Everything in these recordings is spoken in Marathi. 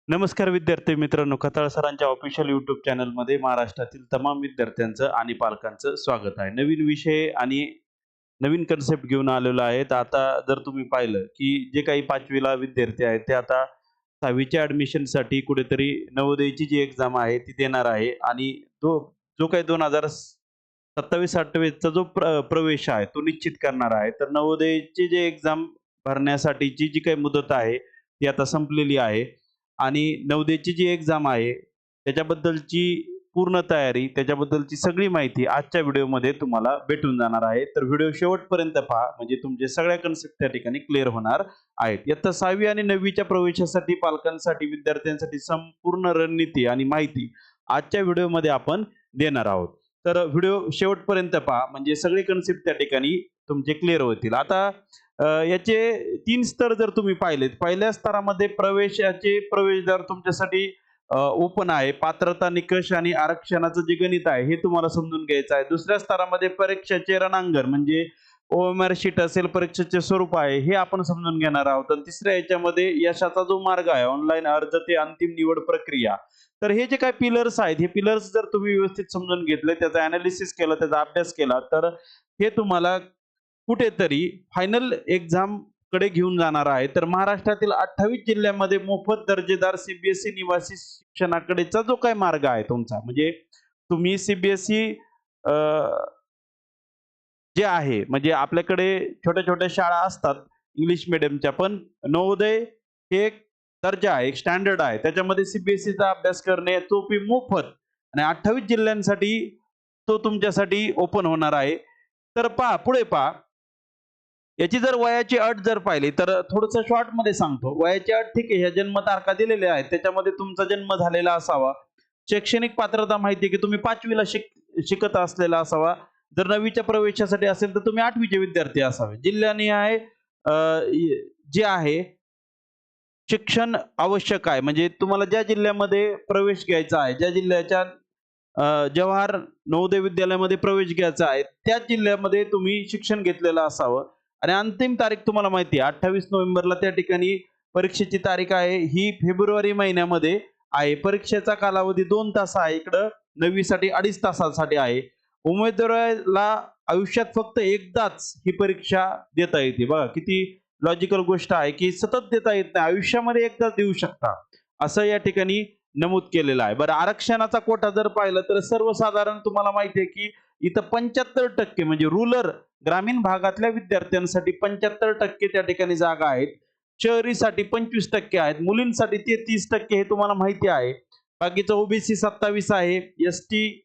नमस्कार विद्यार्थी मित्रांनो, खताळ सरांच्या ऑफिशियल YouTube चॅनलमध्ये महाराष्ट्रातील तमाम विद्यार्थ्यांचं आणि पालकांचं स्वागत आहे. नवीन विषय आणि नवीन कन्सेप्ट घेऊन आलेलो आहे. तर आता जर तुम्ही पाहिलं, की जे काही 5वी ला विद्यार्थी आहेत, ते आता 6वी च्या ॲडमिशनसाठी कुठेतरी नवोदयची जी एक्झाम आहे, ती देणार आहे आणि तो जो काही 2027-28 चा जो प्रवेश आहे, तो निश्चित करणार आहे. तर नवोदयची जी एक्झाम भरण्यासाठीची जी काही मुदत आहे, ती आता संपलेली आहे. आणि नवोदयची जी एक्झाम आहे, त्याच्याबद्दलची पूर्ण तयारी, त्याच्याबद्दलची सगळी माहिती आजच्या व्हिडिओमध्ये तुम्हाला भेटून जाणार आहे. तर व्हिडिओ शेवटपर्यंत पहा, म्हणजे तुमचे सगळ्या कन्सेप्ट त्या ठिकाणी क्लिअर होणार आहेत. इयत्ता 6वी आणि 9वी च्या प्रवेशासाठी, पालकांसाठी, विद्यार्थ्यांसाठी संपूर्ण रणनीती आणि माहिती आजच्या व्हिडिओमध्ये आपण देणार आहोत. तर व्हिडिओ शेवटपर्यंत पहा, म्हणजे सगळे कन्सेप्ट त्या ठिकाणी तुमचे क्लिअर होतील. आता याचे 3 स्तर जर तुम्ही पाहिलेत, पहिल्या स्तरामध्ये प्रवेशाचे प्रवेशद्वार तुमच्यासाठी ओपन आहे. पात्रता निकष आणि आरक्षणाचं जे गणित आहे, हे तुम्हाला समजून घ्यायचं आहे. दुसऱ्या स्तरामध्ये परीक्षेचे रणांगण म्हणजे ओएमआर शीट असेल, परीक्षेचे स्वरूप आहे, हे आपण समजून घेणार आहोत. आणि तिसऱ्या याच्यामध्ये यशाचा जो मार्ग आहे, ऑनलाईन अर्ज ते अंतिम निवड प्रक्रिया. तर हे जे काही पिलर्स आहेत, हे पिलर्स जर तुम्ही व्यवस्थित समजून घेतले, त्याचा एनालिसिस केला, त्याचा अभ्यास केला, तर हे तुम्हाला कुठेतरी फायनल एक्झाम कडे घेऊन जाणार आहे. तर महाराष्ट्रातील 28 जिल्ह्यामध्ये मोफत दर्जेदार सीबीएसई निवासी शिक्षणाकडेचा जो काही मार्ग आहे तुमचा, म्हणजे तुम्ही सीबीएसई जे आहे, म्हणजे आपल्याकडे छोट्या-छोट्या शाळा असतात इंग्लिश मीडियमच्या, पण नवोदय हे एक दर्जा आहे, एक स्टँडर्ड आहे. त्याच्यामध्ये सीबीएसईचा अभ्यास करणे तो मोफत आणि 28 जिल्ह्यांसाठी तो तुमच्यासाठी ओपन होणार आहे. तर पहा, पुढे पहा. याची जर वयाची अट जर पाहिली तर थोडंसं शॉर्टमध्ये सांगतो. वयाची अट ठीक आहे, ह्या जन्मतारखा दिलेल्या आहेत. त्याच्यामध्ये तुमचा जन्म झालेला असावा. शैक्षणिक पात्रता माहिती आहे की तुम्ही 5वी ला शिकत असलेला असावा. जर 9वीच्या प्रवेशासाठी असेल तर तुम्ही 8वी विद्यार्थी असावे. जिल्हानिहाय जे आहे शिक्षण आवश्यक आहे. म्हणजे तुम्हाला ज्या जिल्ह्यामध्ये प्रवेश घ्यायचा आहे, ज्या जिल्ह्याच्या जवाहर नवोदय विद्यालयामध्ये प्रवेश घ्यायचा आहे, त्याच जिल्ह्यामध्ये तुम्ही शिक्षण घेतलेलं असावं. आणि अंतिम तारीख तुम्हाला माहिती आहे 28 नोव्हेंबरला त्या ठिकाणी परीक्षेची तारीख आहे, ही फेब्रुवारी महिन्यामध्ये आहे. परीक्षेचा कालावधी 2 तास आहे. इकडं 9वी साठी 2.5 तासासाठी आहे. उमेदवाराला आयुष्यात फक्त एकदाच ही परीक्षा देता येते. बघा किती लॉजिकल गोष्ट आहे, की सतत देता येत नाही. आयुष्यामध्ये एकदाच देऊ शकता. असं या ठिकाणी नमूद केलेलं आहे. बरं, आरक्षणाचा कोटा जर पाहिलं तर सर्वसाधारण तुम्हाला माहिती आहे, की इथं 75% म्हणजे रूरल ग्रामीण भागातल्या विद्यार्थ्यांसाठी 75% त्या ठिकाणी जागा आहेत. शहरीसाठी 25% आहेत. मुलींसाठी ते 30% हे तुम्हाला माहिती आहे. बाकीचं ओबीसी 27 आहे. एसटी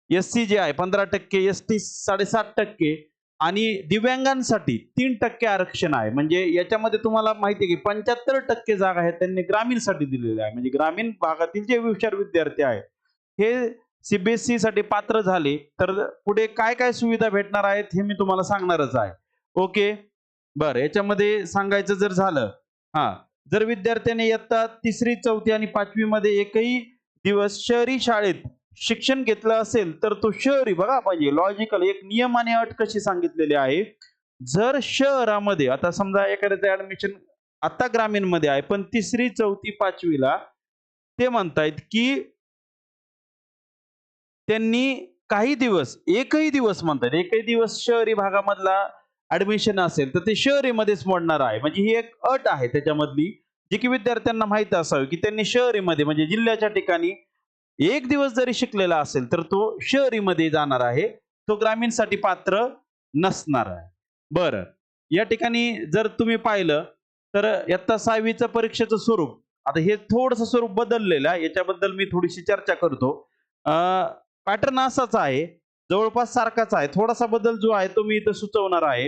एससी जे आहे 15%, एसटी 7.5% आणि दिव्यांगांसाठी 3% आरक्षण आहे. म्हणजे याच्यामध्ये तुम्हाला माहिती आहे की 75% जागा आहेत त्यांनी ग्रामीणसाठी दिलेल्या आहे. म्हणजे ग्रामीण भागातील जे हुशार विद्यार्थी आहेत, हे सीबीएसई साठी पात्र झाले तर पुढे काय काय सुविधा भेटणार आहेत हे मी तुम्हाला सांगणारच आहे. ओके. बरं, याच्यामध्ये सांगायचं जर झालं, हा, जर विद्यार्थ्याने इयत्ता 3री, 4थी आणि 5वी मध्ये एकही दिवस शहरी शाळेत शिक्षण घेतलं असेल तर तो शहरी, बघा पाहिजे लॉजिकल एक नियम आणि अट कशी सांगितलेली आहे. जर शहरामध्ये आता समजा एखाद्याचं ऍडमिशन आता ग्रामीण मध्ये आहे, पण 3री, 4थी, 5वी ला ते म्हणतायत की त्यांनी काही दिवस, एकही दिवस म्हणतात, एकही दिवस शहरी भागामधला ऍडमिशन असेल तर ते शहरीमध्येच मोडणार आहे. म्हणजे ही एक अट आहे त्याच्यामधली, जी की विद्यार्थ्यांना माहित असावी, की त्यांनी शहरीमध्ये म्हणजे जिल्ह्याच्या ठिकाणी एक दिवस जरी शिकलेला असेल तर तो शहरीमध्ये जाणार आहे. तो ग्रामीणसाठी पात्र नसणार आहे. बरं, या ठिकाणी जर तुम्ही पाहिलं तर इयत्ता 6वीचं परीक्षेचं स्वरूप, आता हे थोडंसं स्वरूप बदललेलं आहे. याच्याबद्दल मी थोडीशी चर्चा करतो. पॅटर्न असाच आहे, जवळपास सारखाच आहे. थोडासा बदल जो आहे तो मी इथं सुचवणार आहे.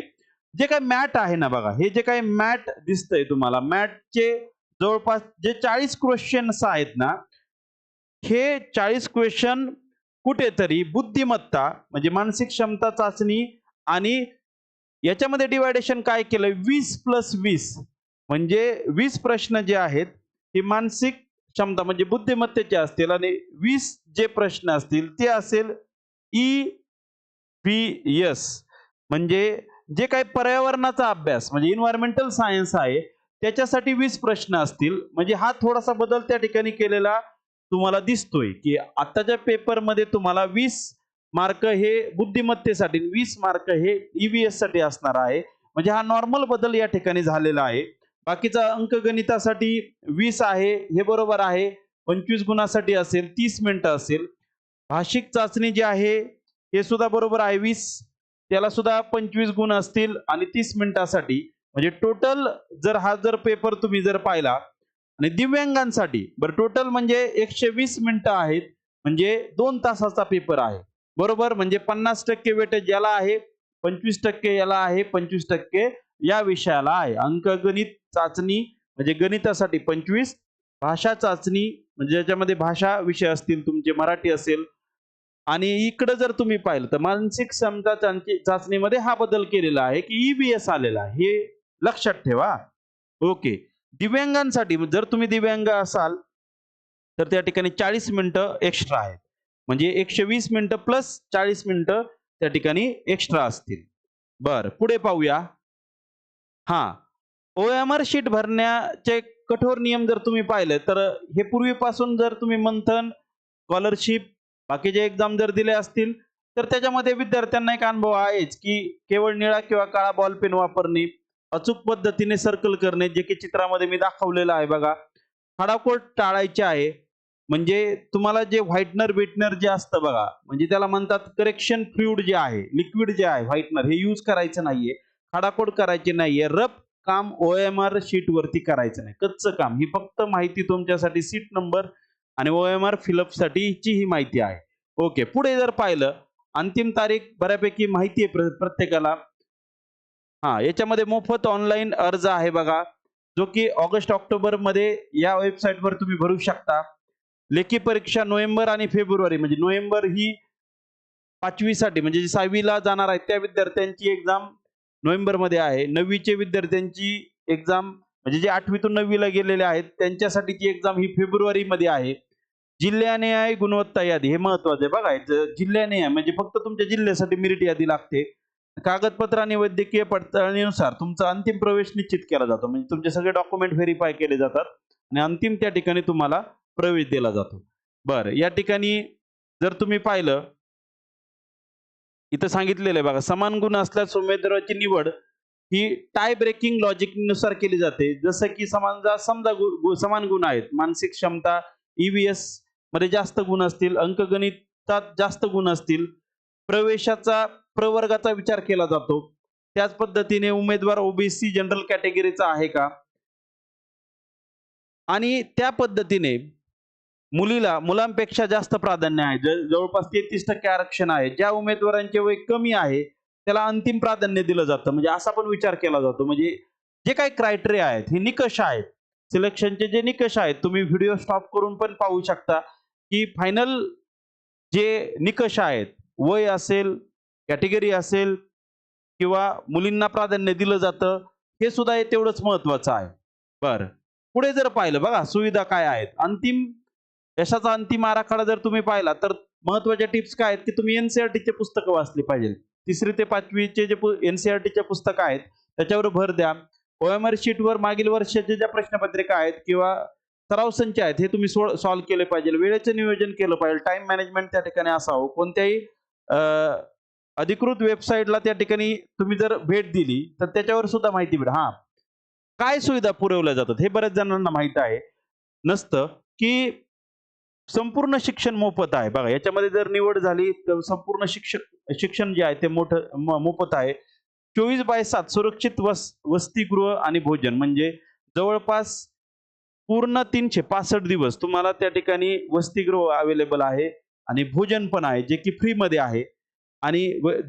जे काही मॅट आहे ना, बघा हे जे काही मॅट दिसतंय तुम्हाला, मॅटचे जवळपास जे 40 क्वेश्चन्स आहेत ना, हे 40 क्वेश्चन कुठेतरी बुद्धिमत्ता म्हणजे मानसिक क्षमता चाचणी आणि याच्यामध्ये डिवायडेशन काय केलं 20+20, म्हणजे 20 प्रश्न जे आहेत हे मानसिक क्षमता म्हणजे बुद्धिमत्तेचे असतील आणि 20 जे प्रश्न असतील ते असेल EVS, म्हणजे जे काही पर्यावरणाचा अभ्यास म्हणजे इन्व्हायरमेंटल सायन्स आहे त्याच्यासाठी 20 प्रश्न असतील. म्हणजे हा थोडासा बदल त्या ठिकाणी केलेला तुम्हाला दिसतोय, की आताच्या पेपरमध्ये तुम्हाला 20 मार्क हे बुद्धिमत्तेसाठी, 20 मार्क हे EVS साठी असणार आहे. म्हणजे हा नॉर्मल बदल या ठिकाणी झालेला आहे. बाकीचा अंकगणितासाठी 20 आहे, हे बरोबर आहे. 25 गुणासाठी असेल, 30 मिनिटं असेल. भाषिक चाचणी जी आहे, हे सुद्धा बरोबर आहे 20. त्याला सुद्धा 25 गुण असतील आणि 30 मिनिटासाठी. म्हणजे टोटल जर पेपर तुम्ही जर पाहिला आणि दिव्यांगांसाठी बरं टोटल म्हणजे 120 मिनिटं आहेत. म्हणजे 2 तासाचा पेपर आहे. बरोबर? म्हणजे 50% वेटेज याला आहे, 25% याला आहे, 25% या विषयाला आहे. अंकगणित चाचणी म्हणजे गणितासाठी 25, भाषा चाचणी म्हणजे ज्याच्यामध्ये भाषा विषय असतील तुमचे, मराठी असेल आणि इकडं जर तुम्ही पाहिलं तर मानसिक क्षमता चाचणीमध्ये हा बदल केलेला आहे, की EVS आलेला आहे. हे लक्षात ठेवा. ओके. दिव्यांगांसाठी जर तुम्ही दिव्यांग असाल, तर त्या ठिकाणी 40 मिनिटं एक्स्ट्रा आहेत. म्हणजे 120 मिनिटं प्लस 40 मिनिटं त्या ठिकाणी एक्स्ट्रा असतील. बरं, पुढे पाहूया. हां. OMR शीट भरण्याचे कठोर नियम जर तुम्ही पाहिले, तर हे पूर्वीपासून जर तुम्ही मंथन, स्कॉलरशिप, बाकीचे एक्झाम जर दिले असतील, तर त्याच्यामध्ये विद्यार्थ्यांना एक अनुभव आहेच, की केवळ निळा किंवा काळा बॉल पेन वापरणे, अचूक पद्धतीने सर्कल करणे, जे की चित्रामध्ये मी दाखवलेलं आहे बघा. खाडाखोड टाळायचे आहे. म्हणजे तुम्हाला जे व्हाईटनर जे असतं बघा, म्हणजे त्याला म्हणतात करेक्शन फ्लुइड जे आहे, लिक्विड जे आहे व्हाईटनर हे यूज करायचं नाहीये. खाडाखोड करायची नाहीये. रफ काम OMR शीट वरती करायचं नाही. कच्चं काम. ही फक्त माहिती तुमच्यासाठी सीट नंबर आणि OMR फिलअप साठीची ही माहिती आहे. ओके. पुढे जर पाहिलं, अंतिम तारीख बऱ्यापैकी माहिती आहे प्रत्येकाला. हां, याच्यामध्ये मोफत ऑनलाईन अर्ज आहे बघा, जो की ऑगस्ट-ऑक्टोबरमध्ये या वेबसाईटवर तुम्ही भरू शकता. लेखी परीक्षा नोव्हेंबर आणि फेब्रुवारी म्हणजे नोव्हेंबर ही 5वी साठी म्हणजे जे 6वी ला जाणार आहेत त्या विद्यार्थ्यांची एक्झाम नोव्हेंबरमध्ये आहे. 9वी चे विद्यार्थ्यांची एक्झाम म्हणजे जे 8वी तून 9वी ला गेलेले आहेत त्यांच्यासाठीची एक्झाम ही फेब्रुवारीमध्ये आहे. जिल्हानिहाय गुणवत्ता यादी हे महत्वाचं आहे बघा. जिल्हानिहाय म्हणजे फक्त तुमच्या जिल्ह्यासाठी मेरिट यादी लागते. कागदपत्र आणि वैद्यकीय पडताळणीनुसार तुमचा अंतिम प्रवेश निश्चित केला जातो. म्हणजे तुमचे सगळे डॉक्युमेंट व्हेरिफाय केले जातात आणि अंतिम त्या ठिकाणी तुम्हाला प्रवेश दिला जातो. बरं, या ठिकाणी जर तुम्ही पाहिलं, इथं सांगितलेलं आहे बघा, समान गुण असल्यास उमेदवाराची निवड ही टाय ब्रेकिंग लॉजिक नुसार केली जाते. जसं की समजा समान गुण आहेत, मानसिक क्षमता EVS मध्ये जास्त गुण असतील, अंकगणितात जास्त गुण असतील, प्रवेशाचा प्रवर्गाचा विचार केला जातो. त्याच पद्धतीने उमेदवार OBC जनरल कॅटेगरीचा आहे का? आणि त्या पद्धतीने मुलांपेक्षा जास्त प्राधान्य आहे. जवळपास 33% आरक्षण आहे. ज्या उमेदवारांचे वय कमी आहे, त्याला अंतिम प्राधान्य दिलं जातं. म्हणजे असा पण विचार केला जातो. म्हणजे जे काही क्रायटेरिया आहेत, हे निकष आहेत. सिलेक्शनचे जे निकष आहेत, तुम्ही व्हिडिओ स्टॉप करून पण पाहू शकता, की फायनल जे निकष आहेत, वय असेल, कॅटेगरी असेल किंवा मुलींना प्राधान्य दिलं जातं, हे सुद्धा हे तेवढंच महत्वाचं आहे. बरं. पुढे जर पाहिलं बघा सुविधा काय आहेत. यशाचा अंतिम आराखडा जर तुम्ही पाहिला तर महत्वाच्या टिप्स काय आहेत, की तुम्ही NCERTचे पुस्तकं वाचली पाहिजे. 3री ते 5वीचे जे NCERTचे पुस्तकं आहेत त्याच्यावर भर द्या. OMR शीटवर मागील वर्षाच्या ज्या प्रश्नपत्रिका आहेत किंवा सराव संच आहेत हे तुम्ही सॉल्व्ह केले पाहिजे. वेळेचं नियोजन केलं पाहिजे. टाईम मॅनेजमेंट त्या ठिकाणी असावं. कोणत्याही अ, अधिकृत वेबसाईटला त्या ठिकाणी तुम्ही जर भेट दिली तर त्याच्यावर सुद्धा माहिती भेटेल. हां, काय सुविधा पुरवल्या जातात हे बऱ्याच जणांना माहीत आहे नसतं, की संपूर्ण शिक्षण मोफत आहे. बघा याच्यामध्ये जर निवड झाली तर संपूर्ण शिक्षण जे आहे ते मोफत आहे. 24/7 सुरक्षित वसतिगृह आणि भोजन म्हणजे जवळपास पूर्ण 365 दिवस तुम्हाला त्या ठिकाणी वसतिगृह अवेलेबल आहे आणि भोजन पण आहे जे की फ्रीमध्ये आहे आणि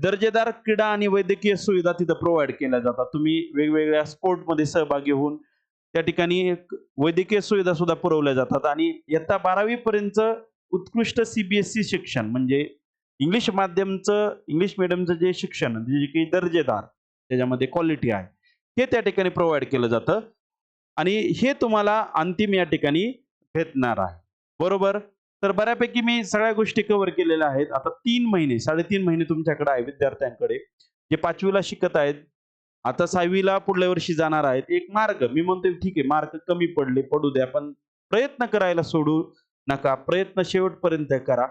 दर्जेदार क्रीडा आणि वैद्यकीय सुविधा तिथं प्रोव्हाइड केल्या जातात. तुम्ही वेगवेगळ्या स्पोर्टमध्ये सहभागी होऊन त्या ठिकाणी एक वैद्यकीय सुविधा सुद्धा पुरवल्या जातात आणि इयत्ता 12वी पर्यंत उत्कृष्ट CBSE शिक्षण म्हणजे इंग्लिश मीडियमचं जे शिक्षण जे की दर्जेदार त्याच्यामध्ये क्वालिटी आहे हे त्या ठिकाणी प्रोव्हाइड केलं जातं आणि हे तुम्हाला अंतिम या ठिकाणी भेटणार आहे. बरोबर? तर बऱ्यापैकी मी सगळ्या गोष्टी कव्हर केलेल्या आहेत. आता 3 महिने, 3.5 महिने तुमच्याकडे आहे विद्यार्थ्यांकडे जे 5वी ला शिकत आहेत. आता 6वीला पुढल्या वर्षी जाणार आहेत. एक मार्ग मी म्हणतोय ठीक आहे मार्क कमी पडले, पडू द्या. पण प्रयत्न करायला सोडू नका. प्रयत्न शेवटपर्यंत करा.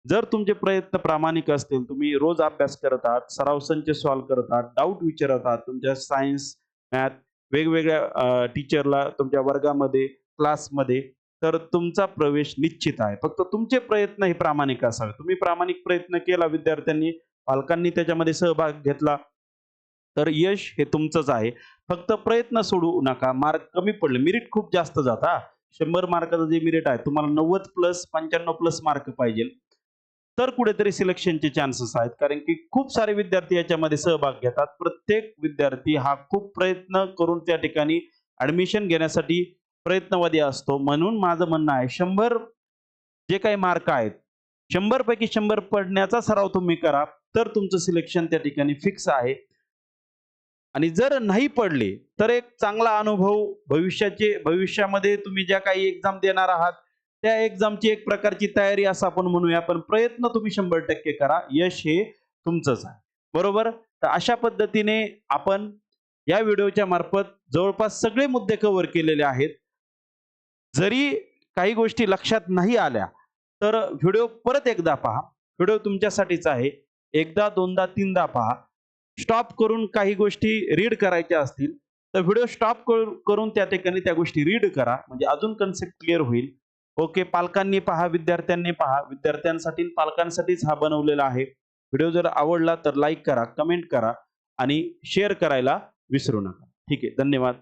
जर तुमचे प्रयत्न प्रामाणिक असतील, तुम्ही रोज अभ्यास करत आहात, सराव संच सॉल्व्ह करत आहात, डाउट विचारत आहात, तुमच्या सायन्स, मॅथ वेगवेगळ्या टीचरला तुमच्या वर्गामध्ये, क्लासमध्ये, तर तुमचा प्रवेश निश्चित आहे. फक्त तुमचे प्रयत्न हे प्रामाणिक असावे. तुम्ही प्रामाणिक प्रयत्न केला विद्यार्थ्यांनी, पालकांनी त्याच्यामध्ये सहभाग घेतला, तर यश हे तुमचंच आहे. फक्त प्रयत्न सोडू नका. मार्क कमी पडले, मेरिट खूप जास्त जातं हां. 100 मार्काचं जे मेरिट आहे, तुम्हाला 90 प्लस 95 प्लस मार्क पाहिजे. तर कुठेतरी सिलेक्शनचे चान्सेस आहेत. कारण की खूप सारे विद्यार्थी याच्यामध्ये सहभाग घेतात. प्रत्येक विद्यार्थी हा खूप प्रयत्न करून त्या ठिकाणी ॲडमिशन घेण्यासाठी प्रयत्नवादी असतो. म्हणून माझं म्हणणं आहे 100 जे काही मार्क आहेत, 100 पैकी 100 पडण्याचा सराव तुम्ही करा. तर तुमचं सिलेक्शन त्या ठिकाणी फिक्स आहे. आणि जर नाही पडले, तर एक चांगला अनुभव भविष्यामध्ये तुम्ही ज्या काही एक्झाम देणार आहात, त्या एक्झामची एक प्रकारची तयारी असं आपण म्हणूया. पण प्रयत्न तुम्ही 100% करा. यश हे तुमचंच आहे. बरोबर? तर अशा पद्धतीने आपण या व्हिडिओच्या मार्फत जवळपास सगळे मुद्दे कव्हर केलेले आहेत. जरी काही गोष्टी लक्षात नाही आल्या, तर व्हिडिओ परत एकदा पहा. व्हिडिओ तुमच्यासाठीच आहे. एकदा, दोनदा, तीनदा पहा. स्टॉप करून काही गोष्टी रीड करायच्या असतील, तर व्हिडिओ स्टॉप करून त्या ठिकाणी त्या गोष्टी रीड करा. म्हणजे अजून कन्सेप्ट क्लिअर होईल. ओके. पालकांनी पहा, विद्यार्थ्यांनी पहा. विद्यार्थ्यांसाठी आणि पालकांसाठीच हा बनवलेला आहे. व्हिडिओ जर आवडला तर लाईक करा, कमेंट करा आणि शेअर करायला विसरू नका. ठीक आहे. धन्यवाद.